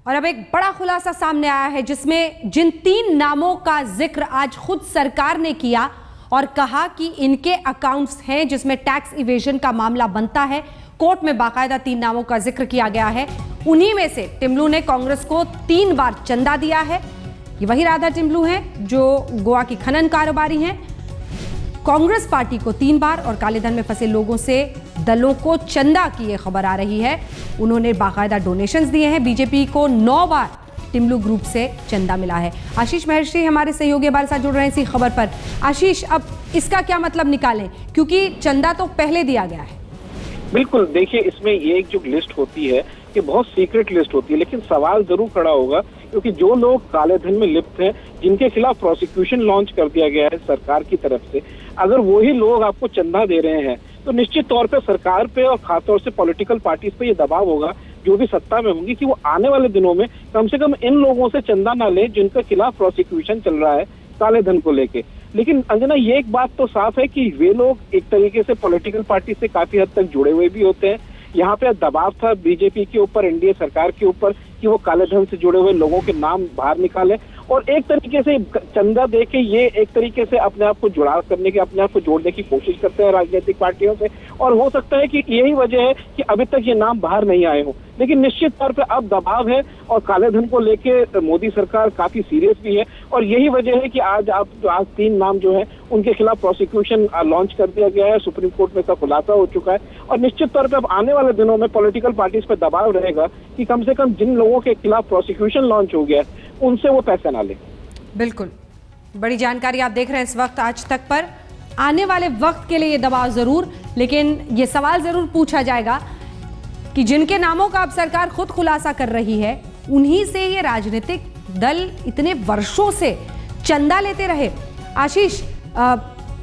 और अब एक बड़ा खुलासा सामने आया है जिसमें जिन 3 नामों का जिक्र आज खुद सरकार ने किया और कहा कि इनके अकाउंट्स हैं जिसमें टैक्स इवेजन का मामला बनता है, कोर्ट में बाकायदा 3 नामों का जिक्र किया गया है। उन्हीं में से टिम्लू ने कांग्रेस को 3 बार चंदा दिया है। ये वही राधा टिम्लू हैं जो गोवा की खनन कारोबारी हैं। कांग्रेस पार्टी को 3 बार और कालेधन में फंसे लोगों से दलों को चंदा की ये खबर आ रही है। उन्होंने बाकायदा डोनेशंस दिए हैं। बीजेपी को 9 बार टिम्लू ग्रुप से चंदा मिला है। आशीष महर्षि हमारे सहयोगी हमारे साथ जुड़ रहे हैं इसी खबर पर। आशीष, अब इसका क्या मतलब निकालें, क्योंकि चंदा तो पहले दिया गया है। बिल्कुल, देखिए इसमें ये एक जो लिस्ट होती है कि बहुत सीक्रेट लिस्ट होती है, लेकिन सवाल जरूर खड़ा होगा क्योंकि जो लोग काले धन में लिप्त हैं, जिनके खिलाफ प्रोसिक्यूशन लॉन्च कर दिया गया है सरकार की तरफ से, अगर वही लोग आपको चंदा दे रहे हैं तो निश्चित तौर पे सरकार पे और खासतौर से पॉलिटिकल पार्टीज पे ये दबाव होगा जो भी सत्ता में होंगी कि वो आने वाले दिनों में कम से कम इन लोगों से चंदा ना ले जिनके खिलाफ प्रोसिक्यूशन चल रहा है काले धन को लेके। लेकिन अंजना, ये एक बात तो साफ है कि वे लोग एक तरीके से पॉलिटिकल पार्टी से काफी हद तक जुड़े हुए भी होते हैं। यहाँ पे दबाव था बीजेपी के ऊपर, एनडीए सरकार के ऊपर कि वो काले धन से जुड़े हुए लोगों के नाम बाहर निकाले और एक तरीके से चंदा देके ये एक तरीके से अपने आप को जुड़ाव करने की, अपने आप को जोड़ने की कोशिश करते हैं राजनीतिक पार्टियों से। और हो सकता है कि यही वजह है कि अभी तक ये नाम बाहर नहीं आए हों। लेकिन निश्चित तौर पे अब दबाव है और काले धन को लेके मोदी सरकार काफी सीरियस भी है और यही वजह है कि आज 3 नाम जो है उनके खिलाफ प्रोसिक्यूशन लॉन्च कर दिया गया है। सुप्रीम कोर्ट में इसका खुलासा हो चुका है और निश्चित तौर पे अब आने वाले दिनों में पॉलिटिकल पार्टीज पे दबाव रहेगा कि कम से कम जिन लोगों के खिलाफ प्रोसिक्यूशन लॉन्च हो गया है उनसे वो पैसे ना ले। बिल्कुल, बड़ी जानकारी आप देख रहे हैं इस वक्त आज तक पर। आने वाले वक्त के लिए ये दबाव जरूर, लेकिन ये सवाल जरूर पूछा जाएगा कि जिनके नामों का अब सरकार खुद खुलासा कर रही है उन्हीं से ये राजनीतिक दल इतने वर्षों से चंदा लेते रहे। आशीष,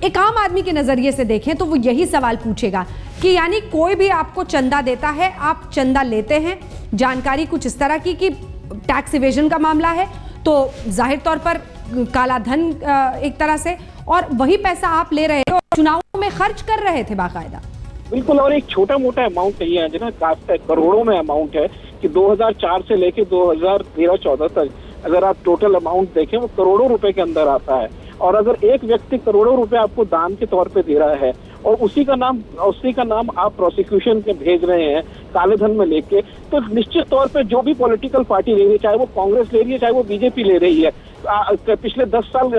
एक आम आदमी के नजरिए से देखें तो वो यही सवाल पूछेगा कि यानी कोई भी आपको चंदा देता है, आप चंदा लेते हैं, जानकारी कुछ इस तरह की कि टैक्स इवेजन का मामला है तो जाहिर तौर पर काला धन एक तरह से, और वही पैसा आप ले रहे थे और चुनावों में खर्च कर रहे थे बाकायदा। बिल्कुल, और एक छोटा मोटा अमाउंट नहीं है ना, करोड़ों में अमाउंट है कि 2004 से लेके 2013-14 तक अगर आप टोटल अमाउंट देखें वो करोड़ों रुपए के अंदर आता है। और अगर एक व्यक्ति करोड़ों रुपए आपको दान के तौर पे दे रहा है और उसी का नाम आप प्रोसिक्यूशन में भेज रहे हैं काले धन में लेके, तो निश्चित तौर पे जो भी पॉलिटिकल पार्टी ले रही है, चाहे वो कांग्रेस ले रही है चाहे वो बीजेपी ले रही है, पिछले 10 साल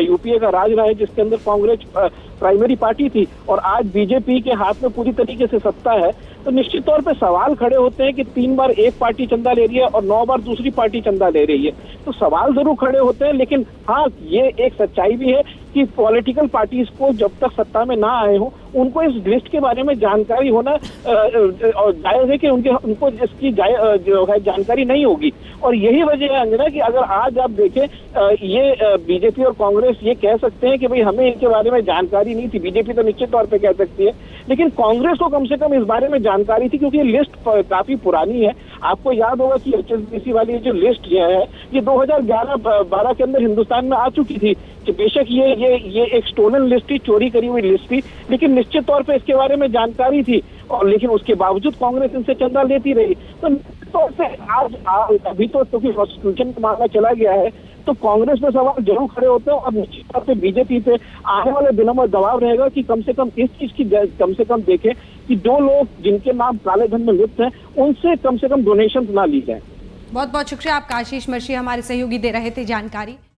यूपीए का राज रहा है जिसके अंदर कांग्रेस प्राइमरी पार्टी थी और आज बीजेपी के हाथ में पूरी तरीके से सत्ता है, तो निश्चित तौर पे सवाल खड़े होते हैं कि 3 बार एक पार्टी चंदा ले रही है और 9 बार दूसरी पार्टी चंदा ले रही है। तो सवाल जरूर खड़े होते हैं, लेकिन हाँ, ये एक सच्चाई भी है कि पॉलिटिकल पार्टीज को जब तक सत्ता में ना आए हो उनको इस लिस्ट के बारे में जानकारी होना जायज है कि उनको इसकी जो है जानकारी नहीं होगी। और यही वजह है अंजना कि अगर आज आप देखें ये बीजेपी और कांग्रेस ये कह सकते हैं कि भाई हमें इनके बारे में जानकारी नहीं थी, बीजेपी तो निश्चित तौर पे कह सकती है, लेकिन कांग्रेस को कम से कम इस बारे में जानकारी थी क्योंकि ये लिस्ट काफी पुरानी है। आपको याद होगा कि एचएसबीसी वाली जो लिस्ट है ये 2011-12 के अंदर हिंदुस्तान में आ चुकी थी। बेशक ये एक स्टोलन लिस्ट थी, चोरी करी हुई लिस्ट थी, लेकिन निश्चित तौर पे इसके बारे में जानकारी थी और लेकिन उसके बावजूद कांग्रेस इनसे चंदा लेती रही। तो निश्चित तौर से आज अभी तो क्योंकि प्रोसिक्यूशन का मामला चला गया है तो कांग्रेस पे सवाल जरूर खड़े होते हैं और निश्चित तौर पे बीजेपी पे आने वाले दिनों में दबाव रहेगा कि कम से कम इस चीज की कम से कम देखें कि जो लोग जिनके नाम काले धन में लिप्त हैं उनसे कम से कम डोनेशन ना ली जाए। बहुत बहुत शुक्रिया आपका आशीष महर्षि, हमारे सहयोगी दे रहे थे जानकारी।